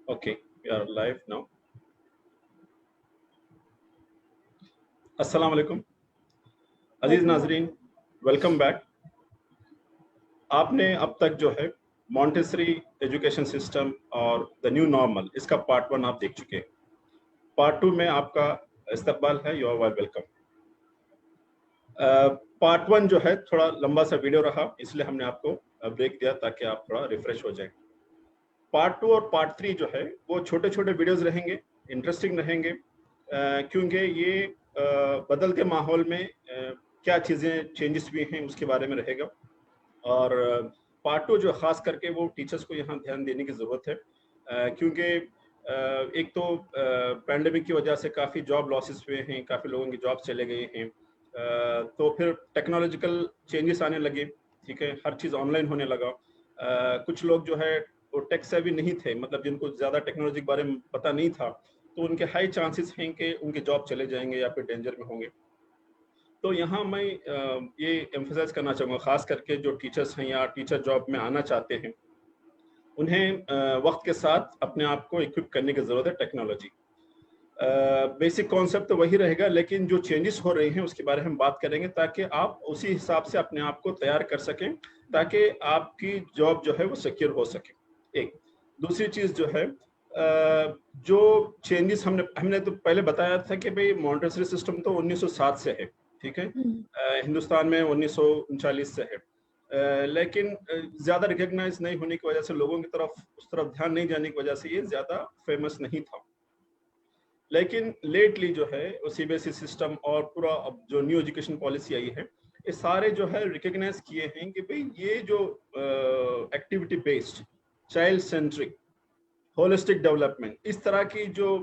Okay, we are live now. अस्सलाम वालेकुम अजीज नाजरीन, वेलकम बैक। आपने अब तक जो है मॉन्टेसरी एजुकेशन सिस्टम और द न्यू नॉर्मल, इसका पार्ट 1 आप देख चुके हैं। पार्ट 2 में आपका इस्तकबाल है, यू आर वेलकम। पार्ट 1 जो है थोड़ा लंबा सा वीडियो रहा, इसलिए हमने आपको ब्रेक दिया ताकि आप थोड़ा रिफ्रेश हो जाए। पार्ट 2 और पार्ट 3 जो है वो छोटे छोटे वीडियोस रहेंगे, इंटरेस्टिंग रहेंगे, क्योंकि ये बदलते माहौल में क्या चीज़ें चेंजेस हुई हैं उसके बारे में रहेगा। और पार्ट 2 जो खास करके वो टीचर्स को यहाँ ध्यान देने की ज़रूरत है, क्योंकि एक तो पैंडेमिक की वजह से काफ़ी जॉब लॉसेस हुए हैं, काफ़ी लोगों की जॉब चले गए हैं, तो फिर टेक्नोलॉजिकल चेंजेस आने लगे, ठीक है, हर चीज़ ऑनलाइन होने लगा। कुछ लोग जो है वो टेक सेवी नहीं थे, मतलब जिनको ज़्यादा टेक्नोलॉजी के बारे में पता नहीं था, तो उनके हाई चांसेस हैं कि उनके जॉब चले जाएंगे या फिर डेंजर में होंगे। तो यहाँ मैं ये एम्फसाइज करना चाहूँगा, ख़ास करके जो टीचर्स हैं या टीचर जॉब में आना चाहते हैं, उन्हें वक्त के साथ अपने आप को इक्विप करने की ज़रूरत है टेक्नोलॉजी। बेसिक कॉन्सेप्ट तो वही रहेगा, लेकिन जो चेंजेस हो रही हैं उसके बारे में हम बात करेंगे, ताकि आप उसी हिसाब से अपने आप को तैयार कर सकें, ताकि आपकी जॉब जो है वो सिक्योर हो सके। एक दूसरी चीज़ जो है, जो चेंजेस हमने तो पहले बताया था कि भाई मॉन्टेसरी सिस्टम तो 1907 से है, ठीक है, हिंदुस्तान में 1939 से है, लेकिन ज़्यादा रिकग्नाइज नहीं होने की वजह से, लोगों की तरफ उस तरफ ध्यान नहीं जाने की वजह से ये ज़्यादा फेमस नहीं था। लेकिन लेटली जो है वो सीबीएसई सिस्टम और पूरा अब जो न्यू एजुकेशन पॉलिसी आई है, ये सारे जो है रिकग्नाइज किए हैं कि भाई ये जो activity based, child centric, holistic development, इस तरह की जो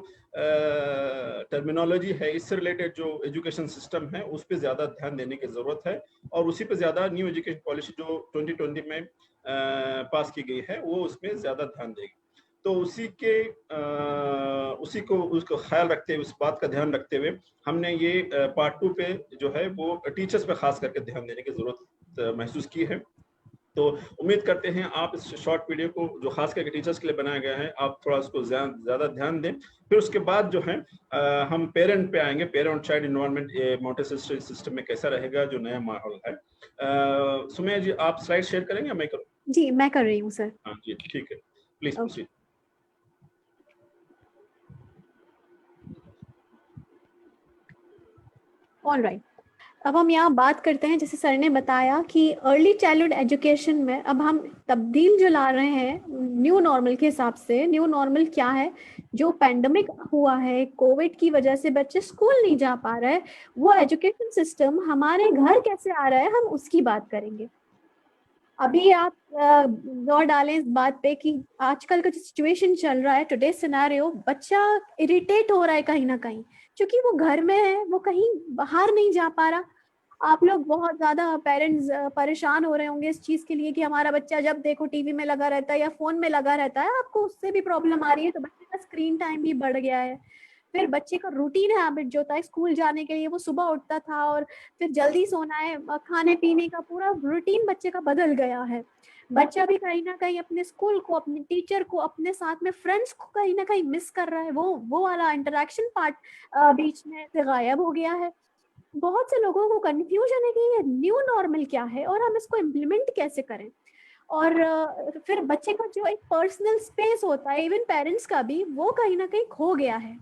टर्मिनोलॉजी है, इससे रिलेटेड जो एजुकेशन सिस्टम है उस पर ज़्यादा ध्यान देने की ज़रूरत है, और उसी पे ज़्यादा न्यू एजुकेशन पॉलिसी जो 2020 में पास की गई है वो उसमें ज़्यादा ध्यान देगी। तो उसी को उसको ख्याल रखते हुए, उस बात का ध्यान रखते हुए हमने ये पार्ट 2 पे जो है वो टीचर्स पे खास करके ध्यान देने की ज़रूरत महसूस की है। तो उम्मीद करते हैं आप इस शॉर्ट वीडियो को, जो खास करके टीचर्स के लिए बनाया गया है, आप थोड़ा उसको ज़्यादा ध्यान दें। फिर उसके बाद जो है हम पेरेंट पे आएंगे, parent child environment Montessori system में कैसा रहेगा, जो नया माहौल है। सुमैया जी, आप स्लाइड शेयर करेंगे या मैं करूँ? जी, मैं कर रही हूँ सर। हाँ जी, ठीक है, प्लीज प्रोसीड। ऑलराइट, अब हम यहाँ बात करते हैं, जैसे सर ने बताया कि अर्ली चाइल्डहुड एजुकेशन में अब हम तब्दील जो ला रहे हैं न्यू नॉर्मल के हिसाब से। न्यू नॉर्मल क्या है? जो पैंडमिक हुआ है, कोविड की वजह से बच्चे स्कूल नहीं जा पा रहे हैं, वो एजुकेशन सिस्टम हमारे घर कैसे आ रहा है, हम उसकी बात करेंगे। अभी आप गौर डालें इस बात पे कि आजकल का जो सिचुएशन चल रहा है, टुडे सिनेरियो, बच्चा इरिटेट हो रहा है कहीं ना कहीं, क्योंकि वो घर में है, वो कहीं बाहर नहीं जा पा रहा। आप लोग बहुत ज्यादा पेरेंट्स परेशान हो रहे होंगे इस चीज के लिए कि हमारा बच्चा जब देखो टीवी में लगा रहता है या फोन में लगा रहता है। आपको उससे भी प्रॉब्लम आ रही है, तो बच्चे का स्क्रीन टाइम भी बढ़ गया है। फिर बच्चे का रूटीन हैबिट जो था स्कूल जाने के लिए, वो सुबह उठता था और फिर जल्दी सोना है, खाने पीने का पूरा रूटीन बच्चे का बदल गया है। बच्चा भी कहीं ना कहीं अपने स्कूल को, अपने टीचर को, अपने साथ में फ्रेंड्स को कहीं ना कहीं मिस कर रहा है। वो वाला इंटरेक्शन पार्ट बीच में से गायब हो गया है। बहुत से लोगों को कंफ्यूजन है कि ये न्यू नॉर्मल क्या है और हम इसको इम्प्लीमेंट कैसे करें। और फिर बच्चे का जो एक पर्सनल स्पेस होता है, इवन पेरेंट्स का भी, वो कहीं ना कहीं खो गया है।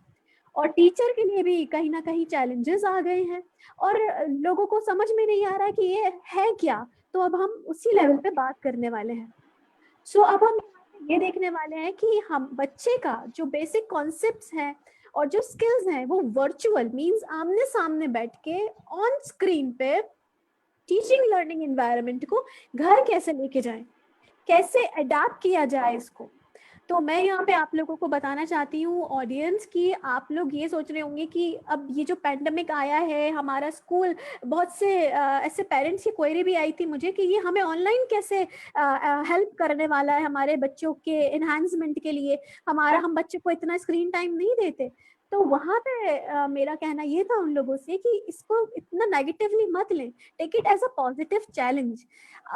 और टीचर के लिए भी कहीं ना कहीं चैलेंजेस आ गए हैं और लोगों को समझ में नहीं आ रहा है कि ये है क्या। तो अब हम उसी लेवल पे बात करने वाले हैं। सो अब हम ये देखने वाले हैं कि हम बच्चे का जो बेसिक कॉन्सेप्ट्स हैं और जो स्किल्स हैं वो वर्चुअल मींस आमने सामने बैठ के ऑन स्क्रीन पे टीचिंग लर्निंग एनवायरनमेंट को घर कैसे लेके जाएं, कैसे अडाप्ट किया जाए इसको। तो मैं यहाँ पे आप लोगों को बताना चाहती हूँ ऑडियंस की, आप लोग ये सोच रहे होंगे कि अब ये जो पैंडेमिक आया है, हमारा स्कूल, बहुत से ऐसे पेरेंट्स की क्वेरी भी आई थी मुझे कि ये हमें ऑनलाइन कैसे हेल्प करने वाला है हमारे बच्चों के एनहांसमेंट के लिए, हम बच्चों को इतना स्क्रीन टाइम नहीं देते। तो वहां पे मेरा कहना ये था उन लोगों से कि इसको इतना नेगेटिवली मत लें, take it as a positive challenge.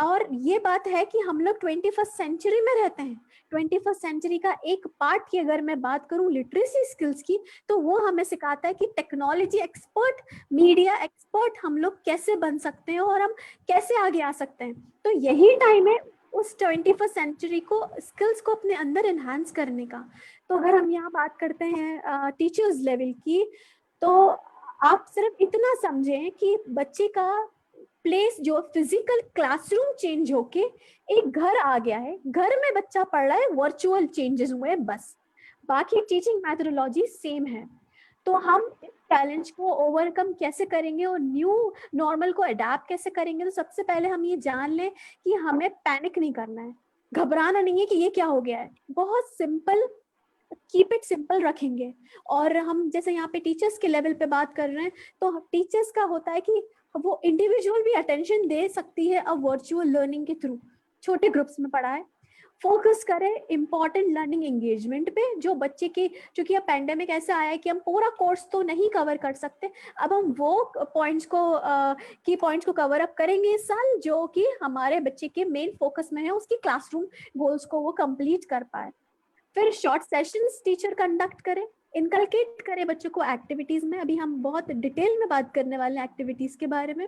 और ये बात है कि हम लोग 21st सेंचुरी में रहते हैं। 21st सेंचुरी का एक पार्ट की अगर मैं बात करूं लिटरेसी स्किल्स की, तो वो हमें सिखाता है कि टेक्नोलॉजी एक्सपर्ट, मीडिया एक्सपर्ट हम लोग कैसे बन सकते हैं और हम कैसे आगे आ सकते हैं। तो यही टाइम है उस 21st सेंचुरी को, स्किल्स को अपने अंदर एनहांस करने का। तो अगर हम यहाँ बात करते हैं टीचर्स लेवल की, तो आप सिर्फ इतना समझें कि बच्चे का प्लेस जो फिजिकल क्लासरूम चेंज होके एक घर आ गया है, घर में बच्चा पढ़ रहा है, वर्चुअल चेंजेस हुए बस, बाकी टीचिंग मेथोडोलॉजी सेम है। तो हम इस चैलेंज को ओवरकम कैसे करेंगे और न्यू नॉर्मल को अडेप्ट कैसे करेंगे? तो सबसे पहले हम ये जान लें कि हमें पैनिक नहीं करना है, घबराना नहीं है कि ये क्या हो गया है। बहुत सिंपल, कीप इट सिंपल रखेंगे। और हम जैसे यहाँ पे टीचर्स के लेवल पे बात कर रहे हैं, तो टीचर्स का होता है कि वो इंडिविजुअल भी अटेंशन दे सकती है अब वर्चुअल लर्निंग के थ्रू, छोटे ग्रुप्स में पढ़ाए, फोकस करें इंपॉर्टेंट लर्निंग एंगेजमेंट पे। जो बच्चे की, चूंकि अब पैंडेमिक ऐसा आया है कि हम पूरा कोर्स तो नहीं कवर कर सकते, अब हम वो पॉइंट्स को की पॉइंट्स को कवर अप करेंगे इस साल जो कि हमारे बच्चे के मेन फोकस में है, उसकी क्लासरूम गोल्स को वो कंप्लीट कर पाए। फिर शॉर्ट सेशंस टीचर कंडक्ट करे, इनकलकेट करे बच्चों को एक्टिविटीज में। अभी हम बहुत डिटेल में बात करने वाले हैं एक्टिविटीज के बारे में।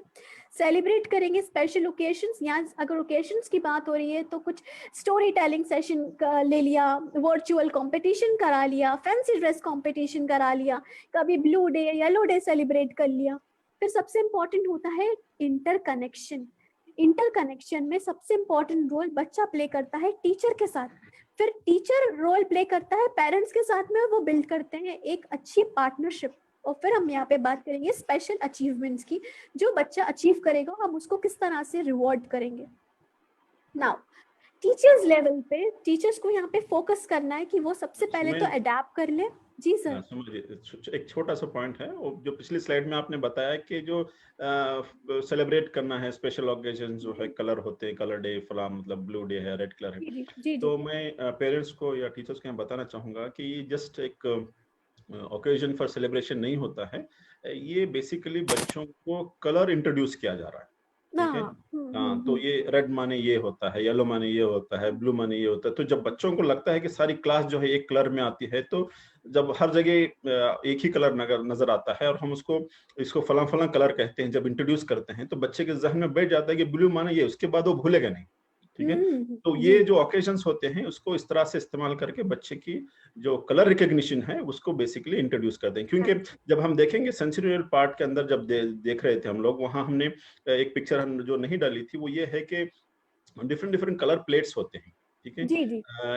सेलिब्रेट करेंगे स्पेशल ओकेशंस, यहाँ अगर ओकेशंस की बात हो रही है तो कुछ स्टोरी टेलिंग सेशन ले लिया, वर्चुअल कंपटीशन करा लिया, फैंसी ड्रेस कंपटीशन करा लिया, कभी blue day yellow day celebrate कर लिया। फिर सबसे इंपॉर्टेंट होता है इंटरकनेक्शन। इंटरकनेक्शन में सबसे इंपॉर्टेंट रोल बच्चा प्ले करता है टीचर के साथ, फिर टीचर रोल प्ले करता है पेरेंट्स के साथ में, वो बिल्ड करते हैं एक अच्छी पार्टनरशिप। और फिर हम यहाँ पे बात करेंगे स्पेशल अचीवमेंट्स की, जो बच्चा अचीव करेगा हम उसको किस तरह से रिवॉर्ड करेंगे। नाउ टीचर्स लेवल पे टीचर्स को यहाँ पे फोकस करना है कि वो सबसे पहले तो अडेप्ट कर ले। जी सर। समझिए, एक छोटा सा पॉइंट है जो पिछली स्लाइड में आपने बताया कि जो सेलिब्रेट करना है स्पेशल ऑकेजन जो है, कलर होते हैं, कलर डे फला, मतलब ब्लू डे है, रेड कलर है। जी, जी, तो मैं पेरेंट्स को या टीचर्स को यहाँ बताना चाहूंगा कि ये जस्ट एक ओकेजन फॉर सेलिब्रेशन नहीं होता है, ये बेसिकली बच्चों को कलर इंट्रोड्यूस किया जा रहा है। ठीक है, हाँ, तो ये रेड माने ये होता है, येलो माने ये होता है, ब्लू माने ये होता है। तो जब बच्चों को लगता है कि सारी क्लास जो है एक कलर में आती है, तो जब हर जगह एक ही कलर नजर आता है और हम इसको फला फला कलर कहते हैं, जब इंट्रोड्यूस करते हैं तो बच्चे के जहन में बैठ जाता है कि ब्लू माने ये, उसके बाद वो भूलेगा नहीं। ठीक है, तो ये जो ओकेजन्स होते हैं उसको इस तरह से इस्तेमाल करके बच्चे की जो कलर रिकग्निशन है उसको बेसिकली इंट्रोड्यूस करते हैं। क्योंकि जब हम देखेंगे सेंसरियल पार्ट के अंदर जब देख रहे थे हम लोग, वहां हमने एक पिक्चर हम जो नहीं डाली थी, वो ये है कि डिफरेंट डिफरेंट कलर प्लेट्स होते हैं। ठीक है,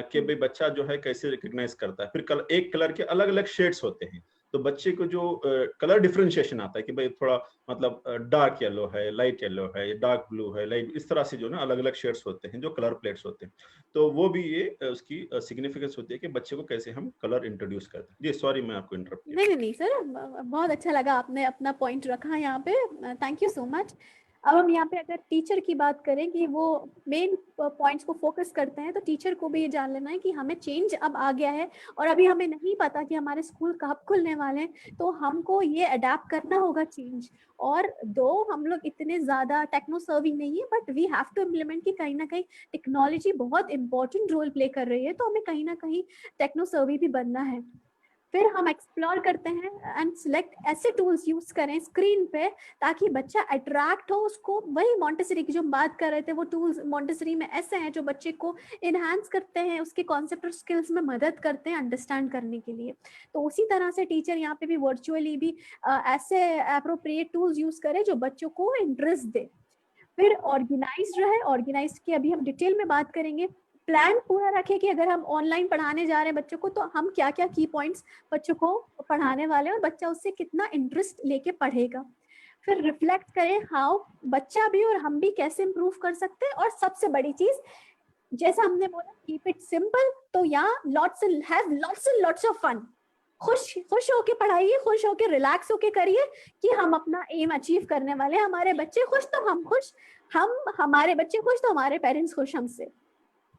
कि भाई बच्चा जो है कैसे रिकग्नाइज करता है। फिर एक कलर के अलग अलग शेड्स होते हैं, तो बच्चे को जो कलर डिफरेंशिएशन आता है कि भाई थोड़ा मतलब डार्क येलो है, लाइट येलो है, डार्क ब्लू है, लाइट, इस तरह से जो ना अलग अलग शेड्स होते हैं जो कलर प्लेट्स होते हैं। तो वो भी ये उसकी सिग्निफिकेंस होती है कि बच्चे को कैसे हम कलर इंट्रोड्यूस करते हैं। जी सॉरी, मैं आपको इंटरप्ट किया। नहीं सर, बहुत अच्छा लगा आपने अपना पॉइंट रखा यहाँ पे, थैंक यू सो मच। अब हम यहाँ पे अगर टीचर की बात करें कि वो मेन पॉइंट्स को फोकस करते हैं, तो टीचर को भी ये जान लेना है कि हमें चेंज अब आ गया है और अभी हमें नहीं पता कि हमारे स्कूल कब खुलने वाले हैं, तो हमको ये अडेप्ट करना होगा चेंज। और दो हम लोग इतने ज्यादा टेक्नो सर्विंग नहीं है, but we have to implement कि कहीं ना कहीं टेक्नोलॉजी बहुत इंपॉर्टेंट रोल प्ले कर रही है, तो हमें कहीं ना कहीं टेक्नो सर्वी भी बनना है। फिर हम एक्सप्लोर करते हैं एंड सिलेक्ट ऐसे टूल्स यूज करें स्क्रीन पे ताकि बच्चा अट्रैक्ट हो उसको। वही मॉन्टेसरी की जो हम बात कर रहे थे, वो टूल्स मॉन्टेसरी में ऐसे हैं जो बच्चे को इनहांस करते हैं, उसके कॉन्सेप्ट और स्किल्स में मदद करते हैं अंडरस्टैंड करने के लिए। तो उसी तरह से टीचर यहाँ पे भी वर्चुअली भी ऐसे अप्रोप्रिएट टूल्स यूज करें जो बच्चों को इंटरेस्ट दे। फिर ऑर्गेनाइज रहे, ऑर्गेनाइज की अभी हम डिटेल में बात करेंगे। प्लान पूरा रखें कि अगर हम ऑनलाइन पढ़ाने जा रहे हैं बच्चों को, तो हम क्या क्या की पॉइंट्स बच्चों को पढ़ाने वाले हैं और बच्चा उससे कितना इंटरेस्ट लेके पढ़ेगा। फिर रिफ्लेक्ट करें हाउ बच्चा भी और हम भी कैसे इंप्रूव कर सकते हैं। और सबसे बड़ी चीज, जैसा हमने बोला, कीप इट सिंपल, तो यहाँ lots and lots of fun. खुश होके पढ़ाइए, खुश होके रिलैक्स होके करिए कि हम अपना एम अचीव करने वाले हैं। हमारे बच्चे खुश तो हम खुश, हम हमारे बच्चे खुश तो हमारे पेरेंट्स खुश हमसे।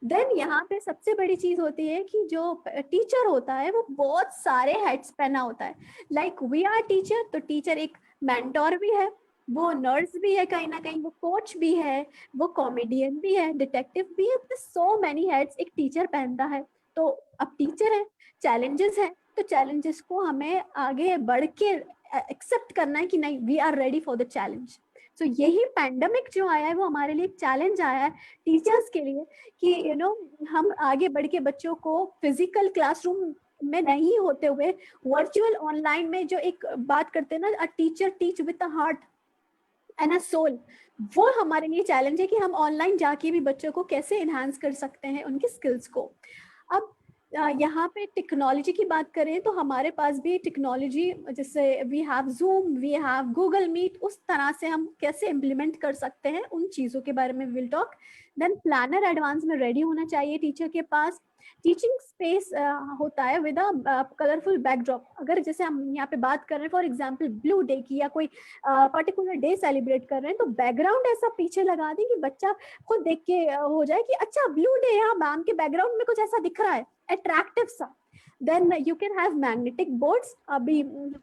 देन यहाँ पे सबसे बड़ी चीज होती है कि जो टीचर होता है वो बहुत सारे हेड्स पहना होता है। लाइक वी आर टीचर, तो टीचर एक मेंटोर भी है, वो नर्स भी है, कहीं ना कहीं वो कोच भी है, वो कॉमेडियन भी है, डिटेक्टिव भी है। सो मेनी हेड्स एक टीचर पहनता है। तो अब टीचर है, चैलेंजेस है, तो चैलेंजेस को हमें आगे बढ़ के एक्सेप्ट करना है कि नहीं, we are ready for the challenge. So यही पैंडमिक जो आया है वो हमारे लिए एक चैलेंज आया है टीचर्स के लिए कि हम आगे बढ़ के बच्चों को फिजिकल क्लासरूम में नहीं होते हुए वर्चुअल ऑनलाइन में जो एक बात करते हैं ना, a teacher teach with a heart and a soul, वो हमारे लिए चैलेंज है कि हम ऑनलाइन जाके भी बच्चों को कैसे एनहांस कर सकते हैं उनकी स्किल्स को। अब यहाँ पे टेक्नोलॉजी की बात करें तो हमारे पास भी टेक्नोलॉजी, जैसे we have Zoom, we have Google Meet, उस तरह से हम कैसे इम्प्लीमेंट कर सकते हैं उन चीज़ों के बारे में will talk. Then planner advance में रेडी होना चाहिए टीचर के पास। टीचिंग स्पेस होता है विद अ कलरफुल बैकड्रॉप। अगर जैसे हम यहाँ पे बात कर रहे हैं फॉर एग्जांपल ब्लू डे की या कोई पर्टिकुलर डे सेलिब्रेट कर रहे हैं, तो बैकग्राउंड ऐसा पीछे लगा दें कि बच्चा खुद देख के हो जाए कि अच्छा ब्लू डे, यहाँ मैम के बैकग्राउंड में कुछ ऐसा दिख रहा है अट्रैक्टिव सा। Then you can have magnetic boards. अभी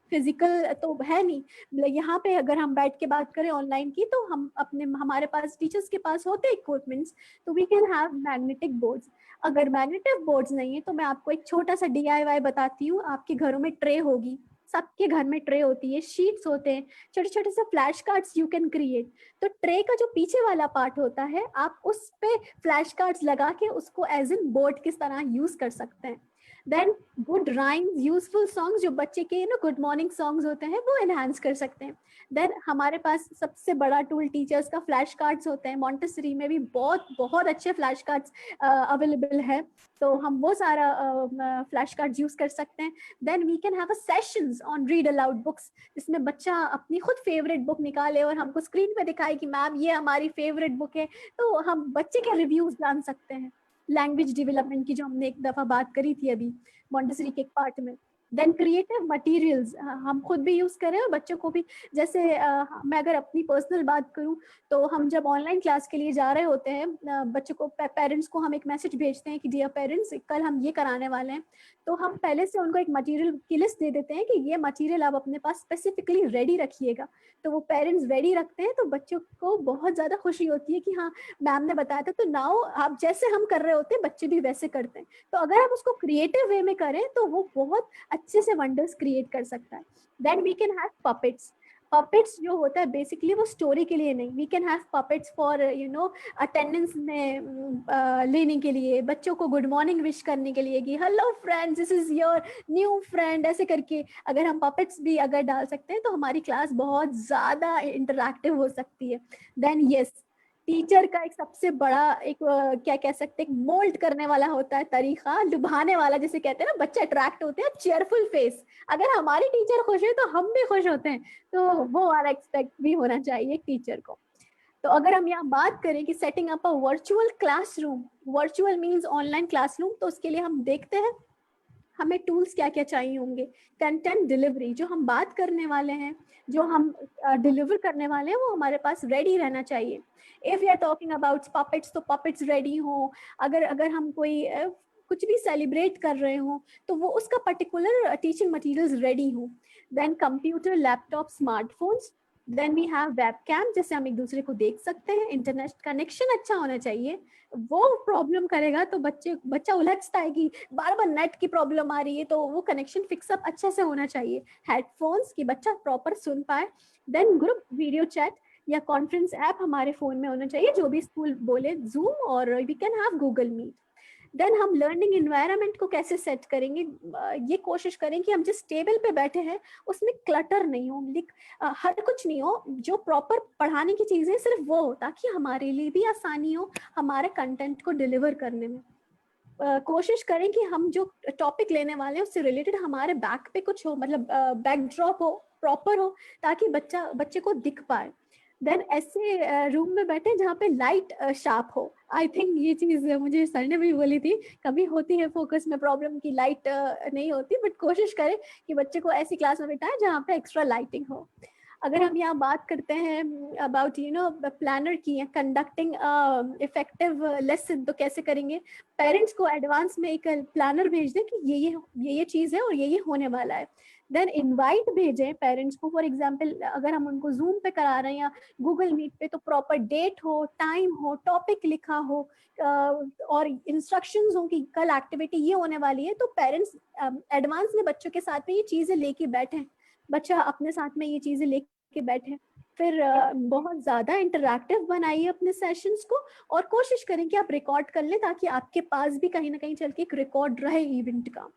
फिजिकल तो है नहीं, यहाँ पे अगर हम बैठ के बात करें ऑनलाइन की, तो हम अपने हमारे पास टीचर्स के पास होते हैं इक्विपमेंट्स, तो we can have magnetic boards. अगर मैग्नेटिक बोर्ड्स नहीं है तो मैं आपको एक छोटा सा DIY बताती हूँ। आपके घरों में ट्रे होगी, सबके घर में ट्रे होती है, शीट्स होते हैं, छोटे छोटे से flash cards you can create. तो ट्रे का जो पीछे वाला पार्ट होता है, आप उस पे फ्लैश कार्ड्स लगा के उसको एज इन बोर्ड किस तरह यूज कर सकते हैं। Then good rhymes, useful songs, जो बच्चे के गुड मॉर्निंग सॉन्ग्स होते हैं वो एनहांस कर सकते हैं। देन हमारे पास सबसे बड़ा टूल टीचर्स का फ्लैश कार्ड्स होते हैं। मॉन्टेसरी में भी बहुत बहुत अच्छे फ्लैश कार्ड्स अवेलेबल है, तो हम वो सारा फ्लैश कार्ड्स यूज कर सकते हैं। Then we can have a sessions on read aloud books, जिसमें बच्चा अपनी खुद फेवरेट बुक निकाले और हमको स्क्रीन पे दिखाए कि मैम ये हमारी फेवरेट बुक है, तो हम बच्चे के रिव्यूज जान सकते हैं। लैंग्वेज डेवलपमेंट की जो हमने एक दफा बात करी थी अभी मॉन्टेसरी के एक पार्ट में। देन क्रिएटिव मटेरियल्स हम खुद भी यूज करें और बच्चों को भी, जैसे मैं अगर अपनी पर्सनल बात करूं, तो हम जब ऑनलाइन क्लास के लिए जा रहे होते हैं, बच्चों को, पेरेंट्स को हम एक मैसेज भेजते हैं कि डियर पेरेंट्स कल हम ये कराने वाले हैं, तो हम पहले से उनको एक मटेरियल की लिस्ट दे देते हैं कि ये मटेरियल आप अपने पास स्पेसिफिकली रेडी रखिएगा। तो वो पेरेंट्स रेडी रखते हैं, तो बच्चों को बहुत ज्यादा खुशी होती है कि हाँ मैम ने बताया था, तो नाउ आप जैसे हम कर रहे होते हैं बच्चे भी वैसे करते हैं। तो अगर आप उसको क्रिएटिव वे में करें तो वो बहुत अच्छे से वंडर्स क्रिएट कर सकता है। Then we can have puppets. Puppets जो होता है बेसिकली वो स्टोरी के लिए नहीं, we can have puppets for attendance में लेने के लिए, बच्चों को गुड मॉर्निंग विश करने के लिए कि hello friends this is your new friend, ऐसे करके अगर हम पपेट्स भी अगर डाल सकते हैं तो हमारी क्लास बहुत ज्यादा इंटरैक्टिव हो सकती है। देन यस, टीचर का एक सबसे बड़ा एक क्या कह सकते हैं, मोल्ड करने वाला होता है तरीका, लुभाने वाला, जिसे कहते हैं ना बच्चे अट्रैक्ट होते हैं, चेयरफुल फेस। अगर हमारी टीचर खुश है तो हम भी खुश होते हैं, तो वो वाला एक्सपेक्ट भी होना चाहिए टीचर को। तो अगर हम यहाँ बात करें कि setting up a virtual classroom, virtual means online classroom, तो उसके लिए हम देखते हैं हमें टूल्स क्या क्या चाहिए होंगे। कंटेंट डिलीवरी, जो हम बात करने वाले हैं, जो हम डिलीवर करने वाले हैं, वो हमारे पास रेडी रहना चाहिए। If you are talking about puppets, तो पपेट्स रेडी हो। अगर अगर हम कोई कुछ भी सेलिब्रेट कर रहे हो तो वो उसका पर्टिकुलर टीचिंग मटेरियल्स रेडी हो। Then computer, laptop, smartphones. Then we have webcam, जैसे हम एक दूसरे को देख सकते हैं। इंटरनेट कनेक्शन अच्छा होना चाहिए, वो प्रॉब्लम करेगा तो बच्चा उलझता है कि बार बार नेट की प्रॉब्लम आ रही है, तो वो कनेक्शन फिक्सअप अच्छे से होना चाहिए। हेडफोन्स की बच्चा प्रॉपर सुन पाए। देन ग्रुप वीडियो चैट या कॉन्फ्रेंस ऐप हमारे फोन में होना चाहिए, जो भी स्कूल बोले, जूम और we can have Google Meet. Then हम लर्निंग एनवायरनमेंट को कैसे सेट करेंगे, ये कोशिश करें कि हम जिस टेबल पे बैठे हैं उसमें क्लटर नहीं हो, हर कुछ नहीं हो, जो प्रॉपर पढ़ाने की चीजें सिर्फ वो हो, ताकि हमारे लिए भी आसानी हो हमारे कंटेंट को डिलीवर करने में। कोशिश करें कि हम जो टॉपिक लेने वाले हैं उससे रिलेटेड हमारे बैक पे कुछ हो, मतलब बैकड्रॉप हो, प्रॉपर हो, ताकि बच्चे को दिख पाए। देन ऐसे रूम में बैठे जहाँ पे लाइट शार्प हो। आई थिंक ये चीज मुझे सर ने भी बोली थी, कभी होती है फोकस में प्रॉब्लम की लाइट नहीं होती, बट कोशिश करें कि बच्चे को ऐसी क्लास में बिठाएं जहाँ पे एक्स्ट्रा लाइटिंग हो। अगर हम यहाँ बात करते हैं अबाउट प्लानर की, कंडक्टिंग इफेक्टिव लेसन, तो कैसे करेंगे? पेरेंट्स को एडवांस में एक प्लानर भेज दें कि ये चीज़ है और ये होने वाला है। देन इनवाइट भेजें पेरेंट्स को। फॉर एग्जांपल अगर हम उनको जूम पे करा रहे हैं या गूगल मीट पे, तो प्रॉपर डेट हो, टाइम हो, टॉपिक लिखा हो और इंस्ट्रक्शंस हो कि कल एक्टिविटी ये होने वाली है, तो पेरेंट्स एडवांस में बच्चों के साथ में ये चीज़ें लेके बैठे, बच्चा अपने साथ में ये चीज़ें लेके बैठे। फिर बहुत ज़्यादा इंटरैक्टिव बनाइए अपने सेशंस को, और कोशिश करें कि आप रिकॉर्ड कर लें ताकि आपके पास भी कहीं ना कहीं चल के एक रिकॉर्ड रहे इवेंट का।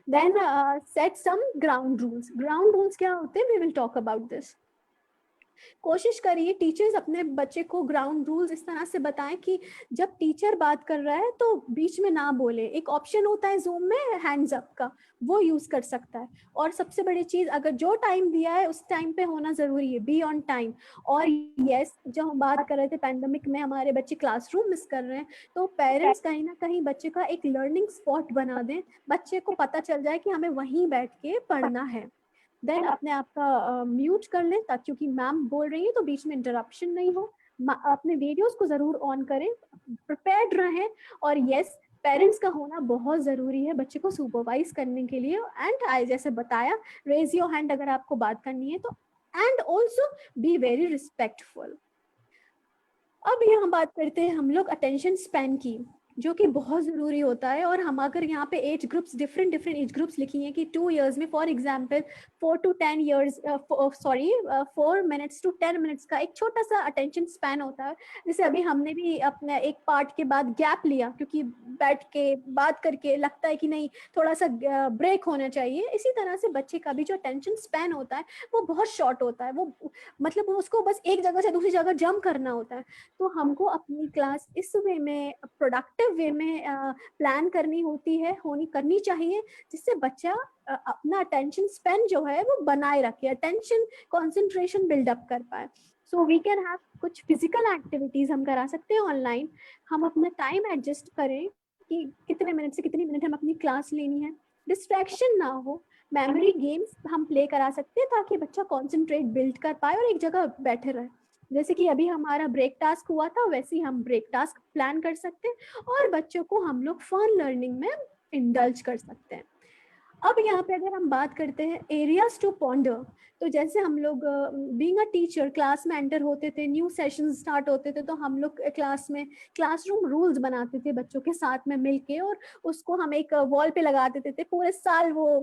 Then set some ground rules. Ground rules क्या होते हैं? We will talk about this. कोशिश करिए टीचर्स अपने बच्चे को ग्राउंड रूल्स इस तरह से बताएं कि जब टीचर बात कर रहा है तो बीच में ना बोले। एक ऑप्शन होता है जूम में हैंड्स अप का, वो यूज कर सकता है। और सबसे बड़ी चीज, अगर जो टाइम दिया है उस टाइम पे होना जरूरी है, बी ऑन टाइम। और यस, जो हम बात कर रहे थे पैंडेमिक में हमारे बच्चे क्लासरूम मिस कर रहे हैं, तो पेरेंट्स कहीं ना कहीं बच्चे का एक लर्निंग स्पॉट बना दें, बच्चे को पता चल जाए कि हमें वहीं बैठ के पढ़ना है। देन अपने आप का म्यूट कर लें ताकि, क्योंकि मैम बोल रही है तो बीच में इंटरप्शन नहीं हो। अपने वीडियोस को जरूर ऑन करें, प्रिपेयर्ड रहें। और यस, पेरेंट्स का होना बहुत जरूरी है बच्चे को सुपरवाइज करने के लिए। एंड आई जैसे बताया, रेज योर हैंड अगर आपको बात करनी है तो, and also be very respectful. अब यहाँ बात करते हैं हम लोग अटेंशन स्पैन की, जो कि बहुत ज़रूरी होता है। और हम अगर यहाँ पे age groups, different age groups लिखी हैं कि 2 years में, for example 4 to 10 years, 4 minutes to 10 minutes का एक छोटा सा अटेंशन स्पैन होता है। जैसे अभी हमने भी अपने एक पार्ट के बाद गैप लिया, क्योंकि बैठ के बात करके लगता है कि नहीं थोड़ा सा ब्रेक होना चाहिए। इसी तरह से बच्चे का भी जो अटेंशन स्पैन होता है वो बहुत शॉर्ट होता है। वो मतलब उसको बस एक जगह से दूसरी जगह जंप करना होता है। तो हमको अपनी क्लास इस वे में, प्रोडक्टिव वे में प्लान करनी होती है, करनी चाहिए, जिससे बच्चा अपना अटेंशन स्पेन जो है वो बनाए रखे, अटेंशन कंसंट्रेशन बिल्डअप कर पाए। सो वी कैन हैव कुछ फिजिकल एक्टिविटीज हम करा सकते हैं ऑनलाइन। हम अपना टाइम एडजस्ट करें कि कितने मिनट से कितनी मिनट हम अपनी क्लास लेनी है, डिस्ट्रैक्शन ना हो। मेमोरी गेम्स हम प्ले करा सकते हैं ताकि बच्चा कॉन्सेंट्रेट बिल्ड कर पाए और एक जगह बैठे रहे। जैसे कि अभी हमारा ब्रेक टास्क हुआ था, वैसे ही हम ब्रेक टास्क प्लान कर सकते हैं और बच्चों को हम लोग फन लर्निंग में इंडल्ज कर सकते हैं। अब यहाँ पे अगर हम बात करते हैं एरियाज टू पॉन्डर, तो जैसे हम लोग बीइंग अ टीचर क्लास में एंटर होते थे, न्यू सेशन स्टार्ट होते थे, तो हम लोग क्लास में क्लासरूम रूल्स बनाते थे बच्चों के साथ में मिलके, और उसको हम एक वॉल पे लगा देते थे। पूरे साल वो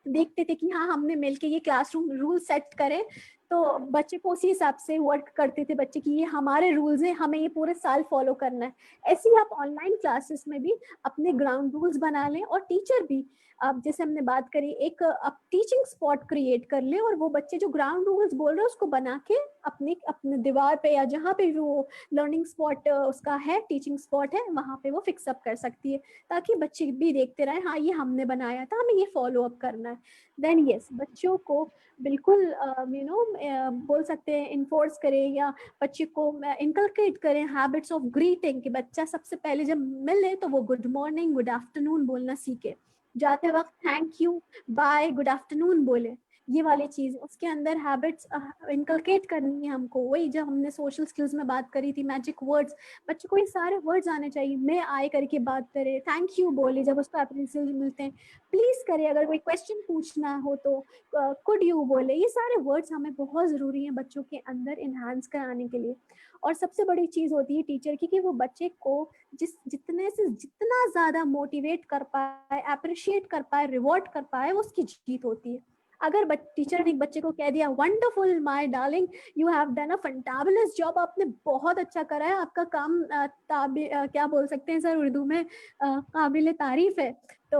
देखते थे कि हाँ हमने मिलके ये क्लासरूम रूल सेट करें, तो बच्चे को उसी हिसाब से वर्क करते थे बच्चे की, ये हमारे रूल्स हैं, हमें ये पूरे साल फॉलो करना है। ऐसे ही आप ऑनलाइन क्लासेस में भी अपने ग्राउंड रूल्स बना लें, और टीचर भी, अब जैसे हमने बात करी, एक अब टीचिंग स्पॉट क्रिएट कर ले, और वो बच्चे जो ग्राउंड रूल्स बोल रहे हैं उसको बना के अपने दीवार पे या जहाँ पे भी वो लर्निंग स्पॉट उसका है, टीचिंग स्पॉट है, वहाँ पे वो फिक्सअप कर सकती है, ताकि बच्चे भी देखते रहे हाँ ये हमने बनाया था, हमें ये फॉलो अप करना है। देन यस, बच्चों को बिल्कुल बोल सकते हैं इन्फोर्स करें या बच्चे को इनकलकेट करें हैबिट्स ऑफ ग्रीटिंग, कि बच्चा सबसे पहले जब मिले तो वो गुड मॉर्निंग, गुड आफ्टरनून बोलना सीखे, जाते वक्त thank you, bye, good afternoon बोले। ये वाली चीज उसके अंदर हैबिट्स इनकलकेट करनी है हमको। वही जब हमने सोशल स्किल्स में बात करी थी, मैजिक वर्ड्स, बच्चों को ये सारे वर्ड्स आने चाहिए। मैं आए करके बात करे, थैंक यू बोले जब उसको अप्रिसिएशन मिलते हैं, प्लीज करे, अगर कोई क्वेश्चन पूछना हो तो कुड यू बोले। ये सारे वर्ड्स हमें बहुत जरूरी हैं बच्चों के अंदर इनहांस कराने के लिए। और सबसे बड़ी चीज होती है टीचर की कि वो बच्चे को जितने से जितना ज्यादा मोटिवेट कर पाए, अप्रिशिएट कर पाए, रिवॉर्ड कर पाए, वो उसकी जीत होती है। अगर टीचर ने एक बच्चे को कह दिया wonderful my darling, you have done a fantabulous job, आपने बहुत अच्छा करा है, आपका काम क्या बोल सकते हैं सर उर्दू में, काबिल तारीफ है, तो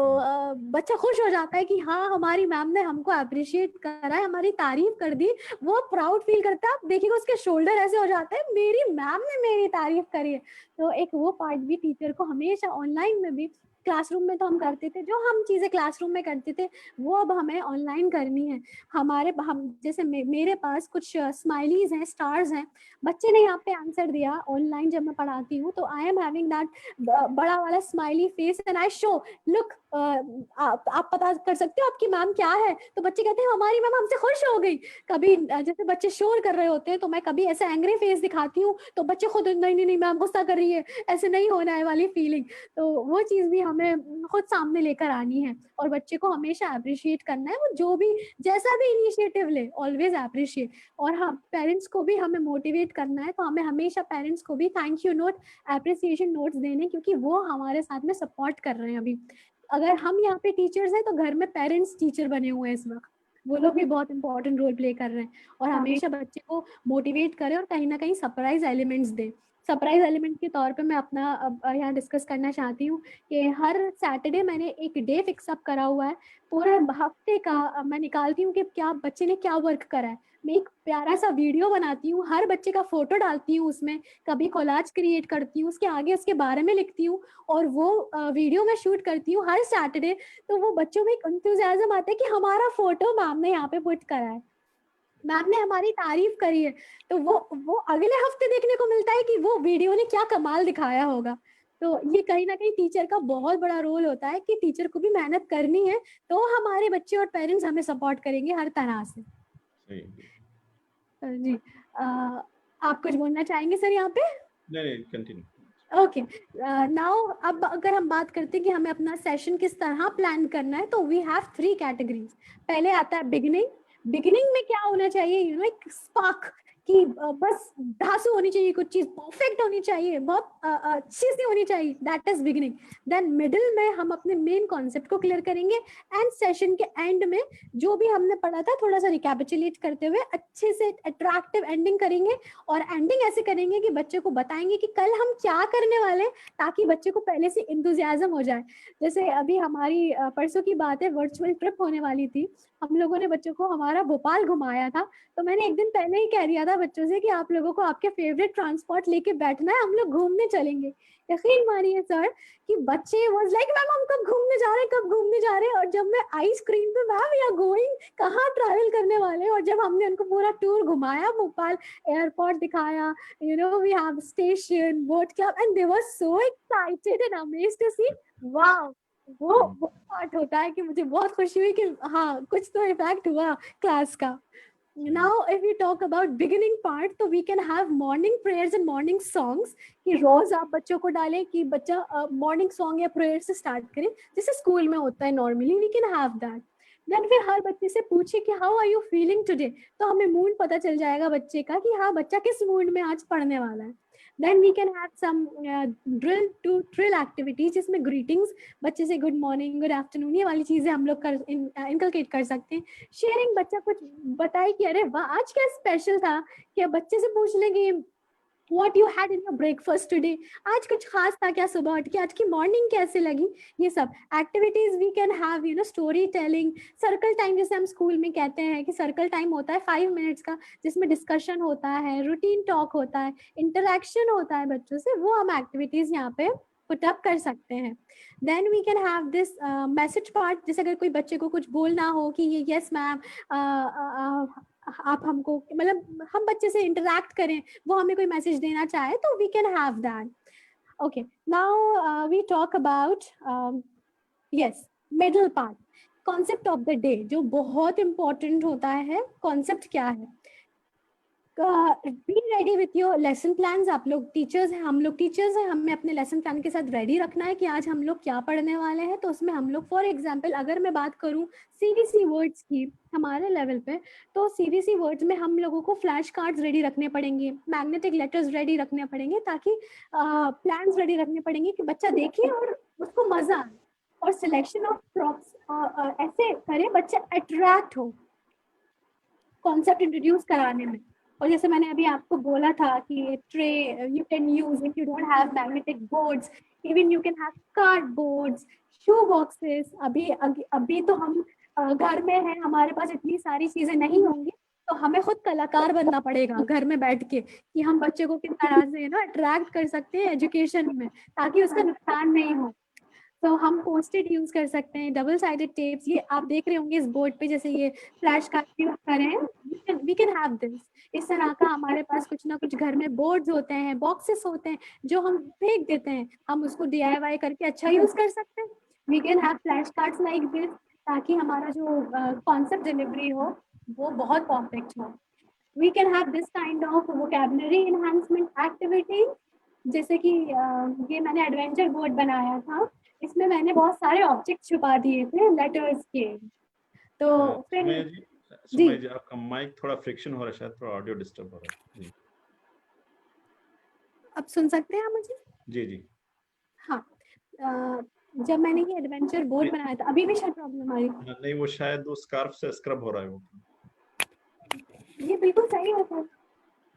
बच्चा खुश हो जाता है कि हाँ हमारी मैम ने हमको अप्रिशिएट करा है, हमारी तारीफ कर दी, वो प्राउड फील करता है। आप देखिएगा उसके शोल्डर ऐसे हो जाते हैं, मेरी मैम ने मेरी तारीफ करी है। तो एक वो पार्ट भी टीचर को हमेशा ऑनलाइन में भी, क्लासरूम में तो हम करते थे, जो हम चीजें क्लासरूम में करते थे वो अब हमें ऑनलाइन करनी है। हम जैसे मेरे पास कुछ स्माइलीज हैं, स्टार्स हैं, बच्चे ने यहाँ पे आंसर दिया ऑनलाइन जब मैं पढ़ाती हूँ, तो आई एम हैविंग दैट बड़ा वाला smiley face and I show, look आप पता कर सकते हो आपकी मैम क्या है, तो बच्चे कहते हैं हमारी मैम हमसे खुश हो गई। कभी जैसे बच्चे शोर कर रहे होते हैं तो मैं कभी ऐसे एंग्री फेस दिखाती हूँ तो बच्चे खुद नहीं नहीं नहीं मैम गुस्सा कर रही है, ऐसे नहीं होना है वाली फीलिंग। तो वो चीज भी हमें खुद सामने लेकर आनी है और बच्चे को हमेशा अप्रिशिएट करना है, वो जो भी जैसा भी इनिशिएटिव ले ऑलवेज अप्रिशिएट। और हाँ, पेरेंट्स को भी हमें मोटिवेट करना है, तो हमें हमेशा पेरेंट्स को भी thank you note, appreciation notes देने, क्योंकि वो हमारे साथ में सपोर्ट कर रहे हैं अभी। अगर हम यहाँ पे टीचर्स हैं तो घर में पेरेंट्स टीचर बने हुए हैं इस वक्त, वो लोग भी बहुत इंपॉर्टेंट रोल प्ले कर रहे हैं। और हमेशा बच्चे को मोटिवेट करें और कहीं ना कहीं सरप्राइज एलिमेंट्स दें। सरप्राइज एलिमेंट के तौर पे मैं अपना अब यहाँ डिस्कस करना चाहती हूँ कि हर सैटरडे मैंने एक डे फिक्स अप करा हुआ है, पूरे हफ्ते का मैं निकालती हूँ कि क्या बच्चे ने क्या वर्क करा है। मैं एक प्यारा सा वीडियो बनाती हूँ, हर बच्चे का फोटो डालती हूँ उसमें, कभी कोलाज क्रिएट करती हूँ, उसके आगे उसके बारे में लिखती हूँ और वो वीडियो मैं शूट करती हूँ हर सैटरडे। तो वो बच्चों में एक एंथुसियाज्म आता है कि हमारा फोटो मैम ने यहाँ पे पुट करा है, मैम ने हमारी तारीफ करी है। तो वो अगले हफ्ते देखने को मिलता है कि वो वीडियो ने क्या कमाल दिखाया होगा। तो ये कहीं ना कहीं टीचर का बहुत बड़ा रोल होता है कि टीचर को भी मेहनत करनी है, तो हमारे बच्चे और पेरेंट्स हमें सपोर्ट करेंगे हर तरह से। जी, आप कुछ बोलना चाहेंगे सर यहाँ पे? नहीं, कंटिन्यू। ओके, नाउ अब अगर हम बात करते हैं कि हमें अपना सेशन किस तरह प्लान करना है, तो वी हैव 3 कैटेगरीज। पहले आता है बिगिनिंग। बिगिनिंग में क्या होना चाहिए, यू नो एक स्पार्क कि बस धांसू होनी चाहिए, कुछ चीज परफेक्ट होनी चाहिए, बहुत अच्छी सी होनी चाहिए, that is beginning. Then middle में हम अपने मेन कॉन्सेप्ट को क्लियर करेंगे, एंड सेशन के एंड में जो भी हमने पढ़ा था थोड़ा सा रिकैपिचुलेट करते हुए अच्छे से अट्रैक्टिव एंडिंग करेंगे। और एंडिंग ऐसे करेंगे कि बच्चे को बताएंगे कि कल हम क्या करने वाले हैं, ताकि बच्चे को पहले से इंथुजियाज्म हो जाए। जैसे अभी हमारी परसों की बात है, वर्चुअल ट्रिप होने वाली थी, हम लोगों ने बच्चों को हमारा भोपाल घुमाया था। तो मैंने एक दिन पहले ही कह दिया था बच्चों से कि आप लोगों को आपके फेवरेट ट्रांसपोर्ट लेके बैठना है, हम लोग घूमने चलेंगे। यकीन मानिए सर कि बच्चे वाज लाइक मैम हम कब घूमने जा रहे हैं, कब घूमने जा रहे हैं। और जब मैं आई स्क्रीन पे मैम वी आर गोइंग, कहाँ ट्रैवल करने वाले हैं, और जब हमने उनको पूरा टूर घुमाया, भोपाल एयरपोर्ट दिखाया, you know we have station, boat club, and they were so excited and amazed to see. Wow, वो पार्ट होता है कि मुझे बहुत खुशी हुई कि हाँ कुछ तो इफेक्ट हुआ क्लास का। Now if we talk about beginning part, तो we can have morning prayers and morning songs कि रोज आप बच्चों को डालें कि बच्चा मॉर्निंग सॉन्ग या प्रेयर से स्टार्ट करे, जैसे स्कूल में होता है normally, we can have that. Then फिर हर बच्चे से पूछे कि how are you feeling today, तो हमें मूड पता चल जाएगा बच्चे का कि हाँ बच्चा किस मूड में आज पढ़ने वाला है। Then we can have some drill to trill activities, जिसमें ग्रीटिंग्स, बच्चे से गुड मॉर्निंग, गुड आफ्टरनून, ये वाली चीजें हम लोग इनकलकेट कर सकते हैं। शेयरिंग, बच्चा कुछ बताए कि अरे वाह आज क्या स्पेशल था, क्या बच्चे से पूछ लेंगे what you had in your breakfast today, आज कुछ खास था क्या सुबह उठ के, आज की मॉर्निंग कैसे लगी। ये सब activities we can have, you know story telling, circle time जैसे हम स्कूल में कहते हैं कि सर्कल टाइम होता है 5 मिनट्स का, जिसमें डिस्कशन होता है, रूटीन टॉक होता है, इंटरेक्शन होता है बच्चों से, वो हम एक्टिविटीज यहाँ पे पुट अप कर सकते हैं। Then we can have this message part, जैसे अगर कोई बच्चे को कुछ बोलना हो कि ये यस मैम आप हमको, मतलब हम बच्चे से इंटरेक्ट करें, वो हमें कोई मैसेज देना चाहे, तो we can have that. Okay, now we talk about yes middle part, concept of the day, जो बहुत इंपॉर्टेंट होता है। कॉन्सेप्ट क्या है, be ready with your lesson plans. आप लोग टीचर्स हैं, हम लोग टीचर्स हैं, हमें अपने लेसन प्लान के साथ रेडी रखना है कि आज हम लोग क्या पढ़ने वाले हैं। तो उसमें हम लोग फॉर एग्जांपल अगर मैं बात करूं सीबीसी वर्ड्स की हमारे लेवल पे, तो सीबीसी वर्ड्स में हम लोगों को फ्लैश कार्ड्स रेडी रखने पड़ेंगे, मैग्नेटिक लेटर्स रेडी रखने पड़ेंगे, ताकि प्लान्स रेडी रखने पड़ेंगे कि बच्चा देखे और उसको मजा आए। और सिलेक्शन ऑफ प्रॉप्स ऐसे करे बच्चा अट्रैक्ट हो कॉन्सेप्ट इंट्रोड्यूस कराने में। और जैसे मैंने अभी आपको बोला था कि tray you can use if you don't have magnetic boards, even you can have cardboards, shoe boxes. अभी तो हम घर में हैं, हमारे पास इतनी सारी चीजें नहीं होंगी, तो हमें खुद कलाकार बनना पड़ेगा घर में बैठ के कि हम बच्चे को किस तरह से ना अट्रैक्ट कर सकते हैं एजुकेशन में, ताकि उसका नुकसान नहीं हो। तो हम पोस्टेड यूज कर सकते हैं, डबल साइडेड टेप्स, ये आप देख रहे होंगे इस बोर्ड पे, जैसे ये फ्लैश कार्ड यूज करें, वी कैन हैव दिस। इस तरह का हमारे पास कुछ ना कुछ घर में बोर्ड्स होते हैं, बॉक्सेस होते हैं, जो हम फेंक देते हैं, हम उसको DIY करके अच्छा यूज कर सकते हैं। We can have flash cards like this, ताकि हमारा जो कॉन्सेप्ट डिलीवरी हो वो बहुत परफेक्ट हो। We can have this kind of vocabulary enhancement activity, जैसे कि ये मैंने एडवेंचर बोर्ड बनाया था, इसमें मैंने बहुत सारे ऑब्जेक्ट छुपा दिए थे लेटर्स के। तो फिर सुमय जी आपका माइक थोड़ा फ्रिक्शन हो रहा है, शायद थोड़ा ऑडियो डिस्टर्ब हो रहा है जी। अब सुन सकते हैं आप मुझे? जी जी हाँ, जब मैंने ये एडवेंचर बोर्ड बनाया था, अभी भी शायद प्रॉब्लम आ रही है? नहीं, वो शायद वो स्कार्फ से स्क्रब हो रहा है वो। ये बिल्कुल सही है सर।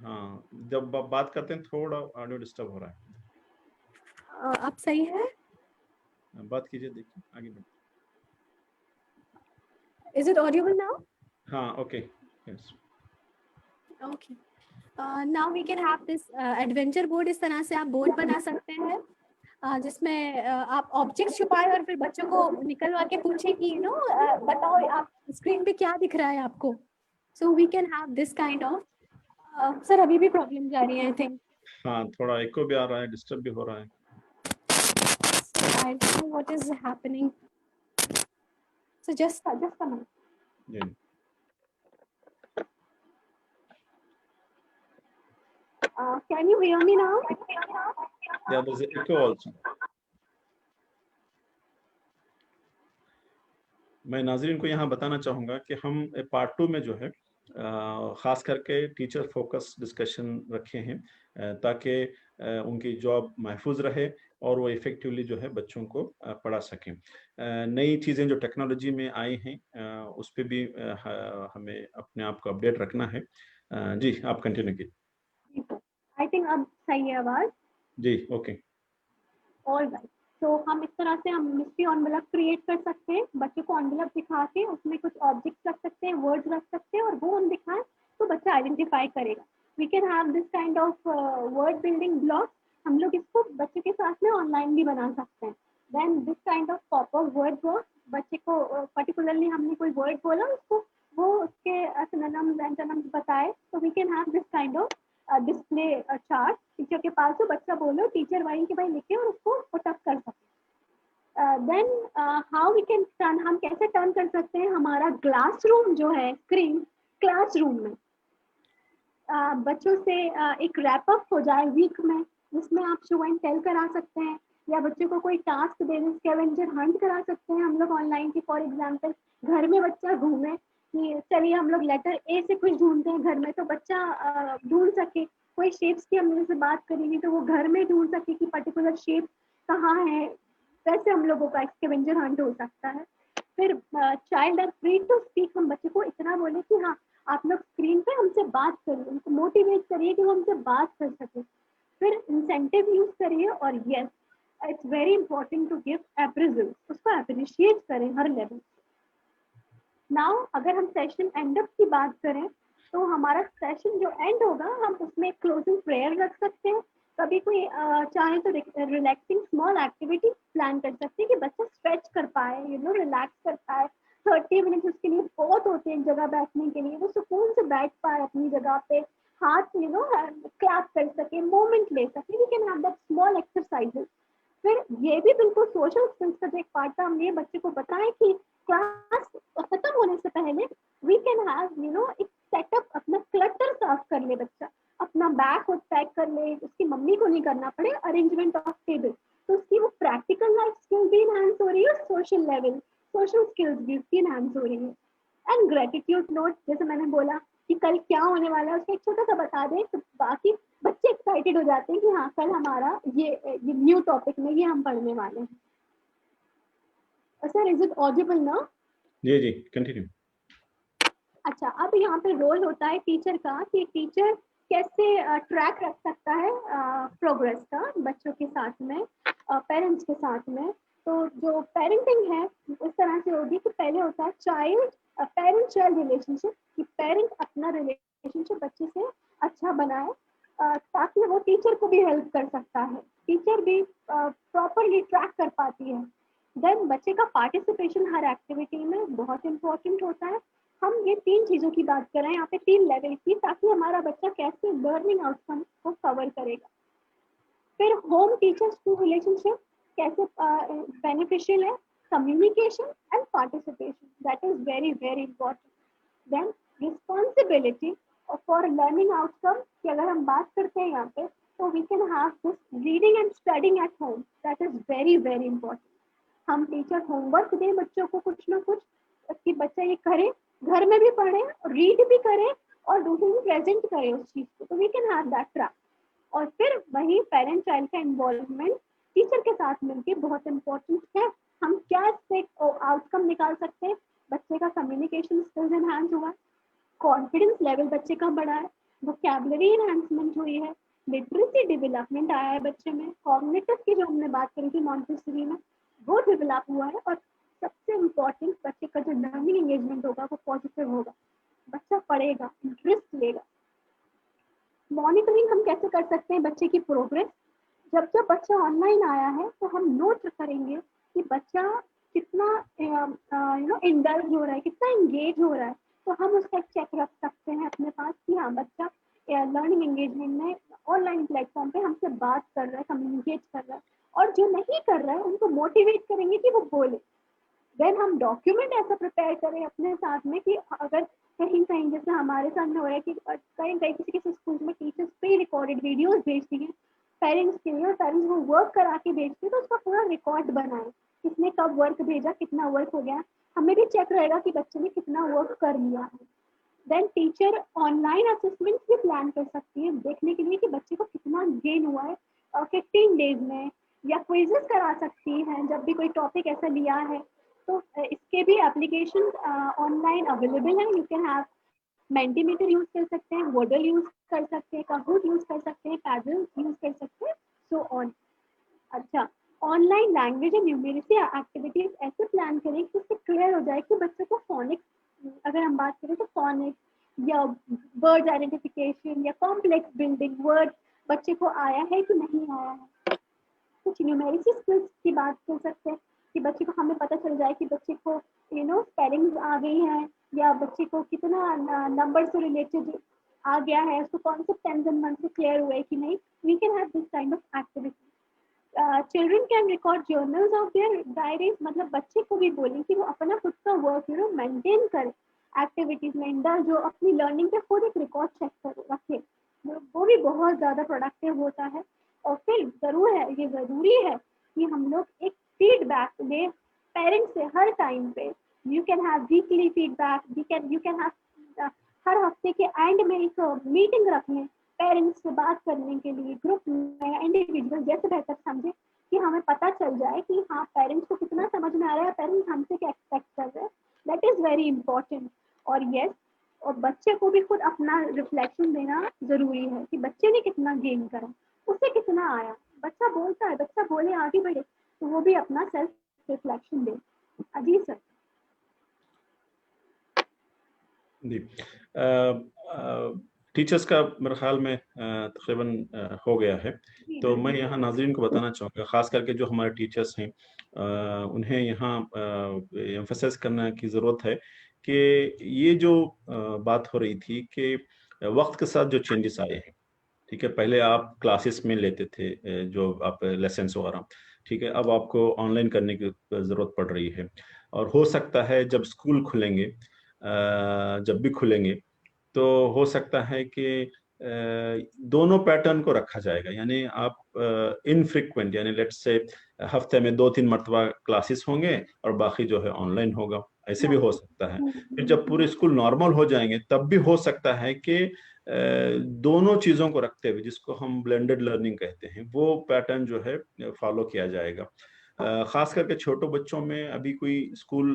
हाँ, जब आप बात करते हैं थोड़ा ऑडियो डिस्टर्ब हो रहा है। अब सही है? बात कीजिए, देखिए आगे बढ़िए। Is it audible now? हाँ, okay, yes. Okay. Now we can have this adventure board। इस तरह से आप बोर्ड बना सकते हैं जिसमें आप ऑब्जेक्ट छुपाए और फिर बच्चों को निकलवा के पूछे कि बताओ आप स्क्रीन पे क्या दिख रहा है आपको। So we can have this kind of. Sir अभी भी प्रॉब्लम जा रही है आई थिंक। हाँ, थोड़ा इको भी आ रहा है, डिस्टर्ब भी हो रहा है। I don't know what is happening. So just a minute. Yeah. Can you hear me now? Yeah, there's an echo also. मैं नाज़रीन को यहाँ बताना चाहूँगा कि हम पार्ट 2 में जो है ख़ास करके टीचर फोकस डिस्कशन रखे हैं ताकि उनकी जॉब महफूज रहे और वो इफ़ेक्टिवली जो है बच्चों को पढ़ा सकें। नई चीज़ें जो टेक्नोलॉजी में आई हैं उस पर भी हमें अपने आप को अपडेट रखना है। जी, आप कंटिन्यू कीजिए। आई थिंक अब सही है आवाज़? जी, ओके। ऑलराइट, तो हम इस तरह से हम मिस्ट्री एनवेलप क्रिएट कर सकते हैं, बच्चे को एनवेलप दिखा के उसमें कुछ ऑब्जेक्ट्स रख सकते हैं, वर्ड्स रख सकते हैं और वो हम दिखाएं तो बच्चा आइडेंटिफाई करेगा। We can have this kind of word building block. हम लोग इसको बच्चे के साथ में ऑनलाइन भी बना सकते हैं। Then this kind of popup word block, बच्चे को पर्टिकुलरली हमने कोई वर्ड बोला उसको वो उसके सिनोनिम्स एंटोनिम्स बताए, तो we can have this kind of display chart teacher के पास हो, बच्चा बोलो टीचर वहीं के वहीं लिखे और उसको पुटअप कर सके। Then how we can turn, हम कैसे टर्न कर सकते हैं हमारा क्लासरूम जो है स्क्रीन क्लासरूम में बच्चों से एक रैप अप हो जाए वीक में, जिसमें आप शो एंड टेल करा सकते हैं या बच्चे को कोई टास्क दे दें, स्कैवेंजर हंट करा सकते हैं हम लोग ऑनलाइन की। फॉर एग्जांपल घर में बच्चा घूमे कि चलिए हम लोग लेटर ए से कुछ ढूंढते हैं घर में, तो बच्चा ढूंढ सके। कोई शेप्स की हम जैसे बात करेंगे तो वो घर में ढूंढ सके कि पर्टिकुलर शेप कहाँ है। वैसे हम लोगों का स्कैवेंजर हंट हो सकता है। फिर child are free to speak, हम बच्चे को इतना बोले कि हाँ आप लोग स्क्रीन पे हमसे बात करिए, उनको मोटिवेट करिए कि वो हमसे बात कर सके। फिर इंसेंटिव यूज करिए और yes it's very important to give appraisal, उसको अप्रिशिएट करें हर लेवल। नाउ अगर हम सेशन एंड अप की बात करें तो हमारा सेशन जो एंड होगा हम उसमें क्लोजिंग प्रेयर रख सकते हैं। कभी कोई चाहे तो रिलैक्सिंग स्मॉल एक्टिविटी प्लान कर सकते हैं कि बच्चा स्ट्रेच कर पाए, रिलैक्स कर पाए। 30 मिनट उसके लिए बहुत होते हैं जगह बैठने के लिए, वो सुकून से बैठ पाए अपनी जगह पे, हाथ क्लैप कर सके, मोमेंट ले सके। We can have that small exercises. फिर ये भी बिल्कुल सोशल स्किल्स का एक पार्ट था, हम ये बच्चे को बताएं कि क्लास खत्म होने से पहले वी कैन हैव एक सेटअप, अपना क्लटर साफ कर ले बच्चा, अपना बैग खुद पैक कर ले, उसकी मम्मी को नहीं करना पड़े, अरेंजमेंट ऑफ टेबल। तो उसकी वो प्रैक्टिकल लाइफ स्किल भी इनहांस हो रही है, सोशल लेवल सोशल स्किल्स भी उसकी इनहांस हो रही है। एंड ग्रेटिट्यूड नोट, जैसे मैंने बोला कि कल क्या होने वाला है उसका एक छोटा सा बता दें तो बाकी बच्चे एक्साइटेड हो जाते हैं कि हाँ कल हमारा ये न्यू टॉपिक में ये हम पढ़ने वाले हैं। सर इज इट ऑडिबल ना? जी जी, कंटिन्यू। अच्छा, अब यहाँ पे रोल होता है टीचर का कि टीचर कैसे ट्रैक रख सकता है प्रोग्रेस का बच्चों के साथ में, पेरेंट्स के साथ में। तो जो पेरेंटिंग है उस तरह से होगी कि पहले होता है पेरेंट चाइल्ड रिलेशनशिप, कि पेरेंट अपना रिलेशनशिप बच्चे से अच्छा बनाए ताकि वो टीचर को भी हेल्प कर सकता है, टीचर भी प्रॉपरली ट्रैक कर पाती है। देन बच्चे का पार्टिसिपेशन हर एक्टिविटी में बहुत इंपॉर्टेंट होता है। हम ये 3 चीजों की बात कर रहे हैं यहाँ पे, 3 लेवल की, ताकि हमारा बच्चा कैसे लर्निंग आउटकम को कवर करेगा। फिर होम टीचर स्कूल रिलेशनशिप कैसे बेनिफिशियल है, communication and participation. That is very, very important. Then responsibility for learning outcome कि अगर हम बात करते हैं यहाँ पे, तो we can have this reading and studying at home. That is very, very important. हम टीचर होमवर्क दें बच्चों को कुछ ना कुछ कि बच्चा ये करे, घर में भी पढ़े, रीड भी करे और दूसरे दिन प्रेजेंट करे उस चीज को, तो we can have that track. और फिर वही पेरेंट चाइल्ड का इन्वॉल्वमेंट टीचर के साथ मिलकर बहुत इंपॉर्टेंट है. हम क्या इससे आउटकम निकाल सकते हैं? बच्चे का कम्युनिकेशन स्किल्स एनहांस हुआ, कॉन्फिडेंस लेवल बच्चे का बढ़ा है, वोकैबुलरी एनहांसमेंट हुई है, लिटरेसी डेवलपमेंट आया है बच्चे में, कॉग्निटिव की जो हमने बात करी थी मॉन्टेसरी में वो डेवलप हुआ है, और सबसे इम्पोर्टेंट बच्चे का जो लर्निंग एंगेजमेंट होगा वो पॉजिटिव होगा, बच्चा पढ़ेगा, इंटरेस्ट लेगा. मॉनिटरिंग हम कैसे कर सकते हैं बच्चे की प्रोग्रेस? जब जब बच्चा ऑनलाइन आया है तो हम नोट करेंगे कि बच्चा कितना इंडल्ज हो रहा है, कितना इंगेज हो रहा है, तो हम उसका एक चेक रख सकते हैं अपने पास कि हाँ बच्चा लर्निंग एंगेजमेंट में ऑनलाइन प्लेटफॉर्म पे हमसे बात कर रहा है, कम्युनिकेट कर रहा है. और जो नहीं कर रहा है उनको मोटिवेट करेंगे कि वो बोले. देन हम डॉक्यूमेंट ऐसा प्रिपेयर करें अपने साथ में कि अगर कहीं कहीं जैसे हमारे सामने हो रहा है कि कहीं कहीं किसी किसी स्कूल में टीचर्स प्री रिकॉर्डेड वीडियोस भेजती हैं पेरेंट्स के लिए, और पेरेंट्स वो वर्क करा के भेजते हैं, तो उसका पूरा रिकॉर्ड बनाए, किसने कब वर्क भेजा, कितना वर्क हो गया, हमें भी चेक रहेगा कि बच्चे ने कितना वर्क कर लिया है. देन टीचर ऑनलाइन असेसमेंट भी प्लान कर सकती है देखने के लिए कि बच्चे को कितना गेन हुआ है 15 डेज में, या क्विजेस करा सकती हैं जब भी कोई टॉपिक ऐसा लिया है. तो इसके भी एप्लीकेशन ऑनलाइन अवेलेबल है. यू कैन हैव मेंटीमीटर यूज कर सकते हैं, वर्डल यूज कर सकते हैं, काहूट यूज कर सकते हैं, पैडल यूज कर सकते हैं, सो ऑन. अच्छा, online language and numeracy activities ऐसे प्लान करें कि उससे क्लियर हो जाए कि बच्चे को फोनिक्स, अगर हम बात करें तो फोनिक्स या वर्ड आइडेंटिफिकेशन या कॉम्प्लेक्स बिल्डिंग वर्ड बच्चे को आया है कि नहीं आया है. कुछ न्यूमेरिसी स्किल्स की बात कर सकते हैं कि बच्चे को हमें पता चल जाए कि बच्चे को स्पेलिंग्स आ गई हैं, या बच्चे को कितना नंबर से रिलेटेड आ गया है, उसको कौन से टेंस एंड मंथ से क्लियर हुए कि नहीं. We can have this kind of activity. Children can record journals of their diaries, मतलब बच्चे को भी बोलें कि वो अपना खुद का वर्क मेंटेन करे एक्टिविटीज में, इंडल्ज जो अपनी लर्निंग पे खुद एक रिकॉर्ड चेक करे रखे, वो भी बहुत ज़्यादा प्रोडक्टिव होता है. और फिर ये ज़रूरी है कि हम लोग एक फीडबैक दें पेरेंट्स से हर टाइम पे. You can have weekly feedback, you can have her हफ्ते के एंड में एक मीटिंग रख लें पेरेंट्स से बात करने के लिए, ग्रुप में, इंडिविजुअल, जैसे बेहतर समझे कि हमें पता चल जाए कि हाँ पेरेंट्स को कितना समझ में आ रहा है, पेरेंट्स हमसे क्या एक्सपेक्ट कर रहे हैं. That is very important. और यस, और बच्चे को भी खुद अपना रिफ्लेक्शन देना जरूरी है कि बच्चे ने कितना गेन करा, उसे कितना आया. बच्चा बोलता है, बच्चा बोले आगे बढ़े, तो वो भी अपना सेल्फ रिफ्लेक्शन दे. अजीब सर जी. टीचर्स का मेरे ख्याल में तकरीबन हो गया है. तो मैं यहाँ नाज़रीन को बताना चाहूँगा, ख़ास करके जो हमारे टीचर्स हैं उन्हें यहाँ एम्फसाइज करना की ज़रूरत है कि ये जो बात हो रही थी कि वक्त के साथ जो चेंजेस आए हैं, ठीक है, पहले आप क्लासेस में लेते थे जो आप लेसन्स वगैरह, ठीक है, अब आपको ऑनलाइन करने की ज़रूरत पड़ रही है. और हो सकता है जब स्कूल खुलेंगे, जब भी खुलेंगे, तो हो सकता है कि दोनों पैटर्न को रखा जाएगा. यानी आप इनफ्रीक्वेंट, यानी लेट्स से हफ्ते में 2-3 मरतबा क्लासेस होंगे और बाकी जो है ऑनलाइन होगा, ऐसे भी हो सकता है. फिर जब पूरे स्कूल नॉर्मल हो जाएंगे तब भी हो सकता है कि दोनों चीज़ों को रखते हुए, जिसको हम ब्लेंडेड लर्निंग कहते हैं, वो पैटर्न जो है फॉलो किया जाएगा. खास करके छोटे बच्चों में अभी कोई स्कूल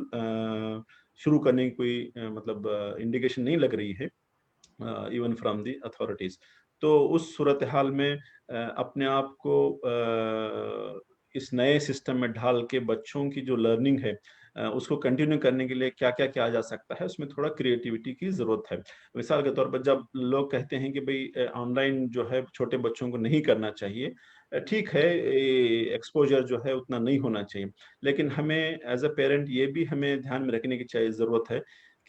शुरू करने की कोई मतलब इंडिकेशन नहीं लग रही है इवन फ्रॉम दी अथॉरिटीज. तो उस सूरत हाल में अपने आप को इस नए सिस्टम में ढाल के बच्चों की जो लर्निंग है उसको कंटिन्यू करने के लिए क्या क्या किया जा सकता है, उसमें थोड़ा क्रिएटिविटी की ज़रूरत है. मिसाल के तौर पर जब लोग कहते हैं कि भाई ऑनलाइन जो है छोटे बच्चों को नहीं करना चाहिए, ठीक है, एक्सपोजर जो है उतना नहीं होना चाहिए, लेकिन हमें एज अ पेरेंट ये भी हमें ध्यान में रखने की चाहिए ज़रूरत है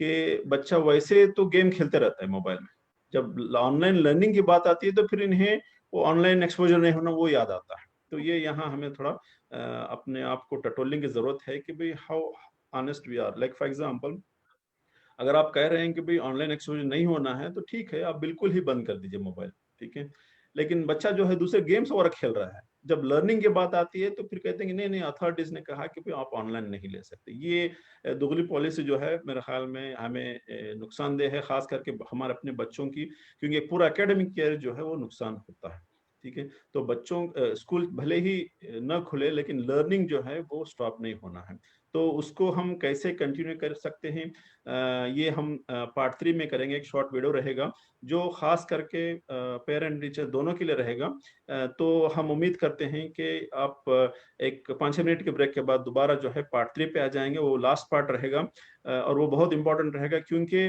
कि बच्चा वैसे तो गेम खेलते रहता है मोबाइल में, जब ऑनलाइन लर्निंग की बात आती है तो फिर इन्हें वो ऑनलाइन एक्सपोजर नहीं होना वो याद आता है. तो ये यहाँ हमें थोड़ा अपने आप को टटोलने की जरूरत है कि भाई how honest we are. Like for example, अगर आप कह रहे हैं कि भाई ऑनलाइन एक्सपोजर नहीं होना है तो ठीक है, आप बिल्कुल ही बंद कर दीजिए मोबाइल, ठीक है। लेकिन बच्चा जो है दूसरे गेम्स और खेल रहा है, जब लर्निंग की बात आती है तो फिर कहते हैं कि नहीं नहीं, अथॉरिटीज ने कहा कि भाई आप ऑनलाइन नहीं ले सकते। ये दुगली पॉलिसी जो है मेरे ख्याल में हमें नुकसानदेह है, खास करके हमारे अपने बच्चों की, क्योंकि एक पूरा एकेडमिक ईयर जो है वो नुकसान होता है, ठीक है। तो बच्चों स्कूल भले ही न खुले लेकिन लर्निंग जो है वो स्टॉप नहीं होना है। तो उसको हम कैसे कंटिन्यू कर सकते हैं, ये हम पार्ट 3 में करेंगे। एक शॉर्ट वीडियो रहेगा जो खास करके पेरेंट टीचर दोनों के लिए रहेगा। तो हम उम्मीद करते हैं कि आप एक 5-6 मिनट के ब्रेक के बाद दोबारा जो है पार्ट 3 पे आ जाएंगे। वो लास्ट पार्ट रहेगा और वो बहुत इंपॉर्टेंट रहेगा, क्योंकि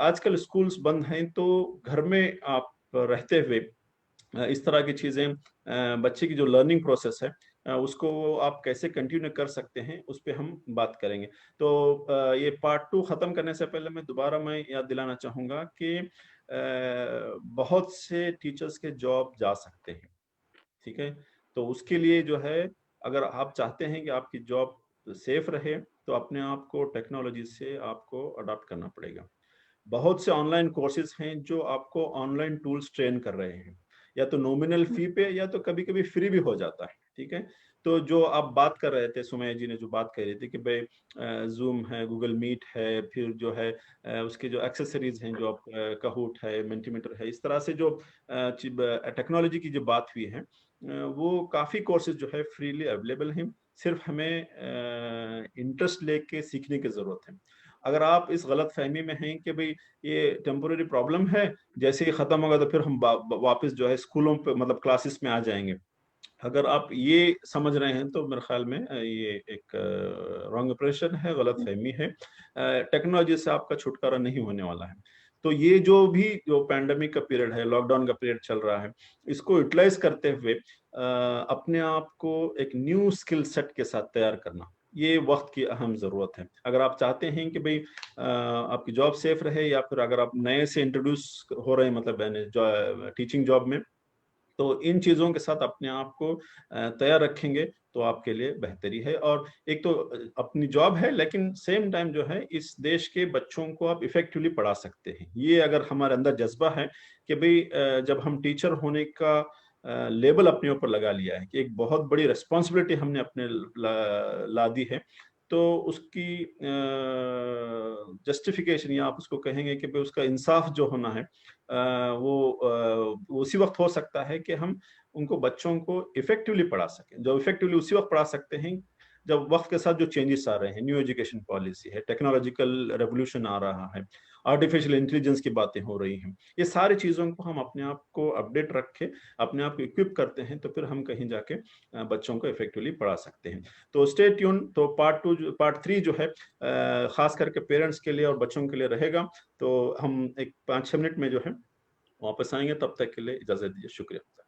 आजकल स्कूल्स बंद हैं तो घर में आप रहते हुए इस तरह की चीजें, बच्चे की जो लर्निंग प्रोसेस है उसको आप कैसे कंटिन्यू कर सकते हैं उस पर हम बात करेंगे। तो ये पार्ट 2 खत्म करने से पहले मैं याद दिलाना चाहूंगा कि बहुत से टीचर्स के जॉब जा सकते हैं, ठीक है। तो उसके लिए जो है, अगर आप चाहते हैं कि आपकी जॉब सेफ रहे तो अपने आप को टेक्नोलॉजी से आपको अडॉप्ट करना पड़ेगा। बहुत से ऑनलाइन कोर्सेज हैं जो आपको ऑनलाइन टूल्स ट्रेन कर रहे हैं, या तो नॉमिनल फी पे या तो कभी कभी फ्री भी हो जाता है, ठीक है। तो जो आप बात कर रहे थे, सुमैया जी ने जो बात कर रही थी कि भाई जूम है, गूगल मीट है, फिर जो है उसके जो एक्सेसरीज हैं, जो आप कहूट है, मेंटीमीटर है, इस तरह से जो टेक्नोलॉजी की जो बात हुई है, वो काफ़ी कोर्सेज जो है फ्रीली अवेलेबल हैं। सिर्फ हमें इंटरेस्ट लेके सीखने की ज़रूरत है। अगर आप इस गलत फहमी में हैं कि भाई ये टेम्पोररी प्रॉब्लम है, जैसे ही खत्म होगा तो फिर हम वापस जो है स्कूलों पे मतलब क्लासेस में आ जाएंगे, अगर आप ये समझ रहे हैं तो मेरे ख्याल में ये एक रॉन्ग इंप्रेशन है, गलत फहमी है। टेक्नोलॉजी से आपका छुटकारा नहीं होने वाला है। तो ये जो पैंडेमिक का पीरियड है, लॉकडाउन का पीरियड चल रहा है, इसको यूटिलाइज करते हुए अपने आप को एक न्यू स्किल सेट के साथ तैयार करना, ये वक्त की अहम जरूरत है। अगर आप चाहते हैं कि भाई आपकी जॉब सेफ रहे, या फिर अगर आप नए से इंट्रोड्यूस हो रहे हैं मतलब टीचिंग जॉब में, तो इन चीजों के साथ अपने आप को तैयार रखेंगे तो आपके लिए बेहतरी है। और एक तो अपनी जॉब है, लेकिन सेम टाइम जो है इस देश के बच्चों को आप इफेक्टिवली पढ़ा सकते हैं। ये अगर हमारे अंदर जज्बा है कि भाई जब हम टीचर होने का लेबल अपने ऊपर लगा लिया है कि एक बहुत बड़ी रिस्पॉन्सिबिलिटी हमने अपने ला दी है, तो उसकी जस्टिफिकेशन, या आप उसको कहेंगे कि भाई उसका इंसाफ जो होना है, वो उसी वक्त हो सकता है कि हम उनको बच्चों को इफेक्टिवली पढ़ा सकें। जो इफेक्टिवली उसी वक्त पढ़ा सकते हैं जब वक्त के साथ जो चेंजेस आ रहे हैं, न्यू एजुकेशन पॉलिसी है, टेक्नोलॉजिकल रेवोल्यूशन आ रहा है, आर्टिफिशियल इंटेलिजेंस की बातें हो रही हैं, ये सारी चीज़ों को हम अपने आप को अपडेट रख के अपने आप को इक्विप करते हैं, तो फिर हम कहीं जाके बच्चों को इफेक्टिवली पढ़ा सकते हैं। तो स्टे ट्यून। तो पार्ट 3 जो है खास करके पेरेंट्स के लिए और बच्चों के लिए रहेगा। तो हम एक 5-6 मिनट में जो है वापस आएंगे, तब तक के लिए इजाजत दीजिए। शुक्रिया।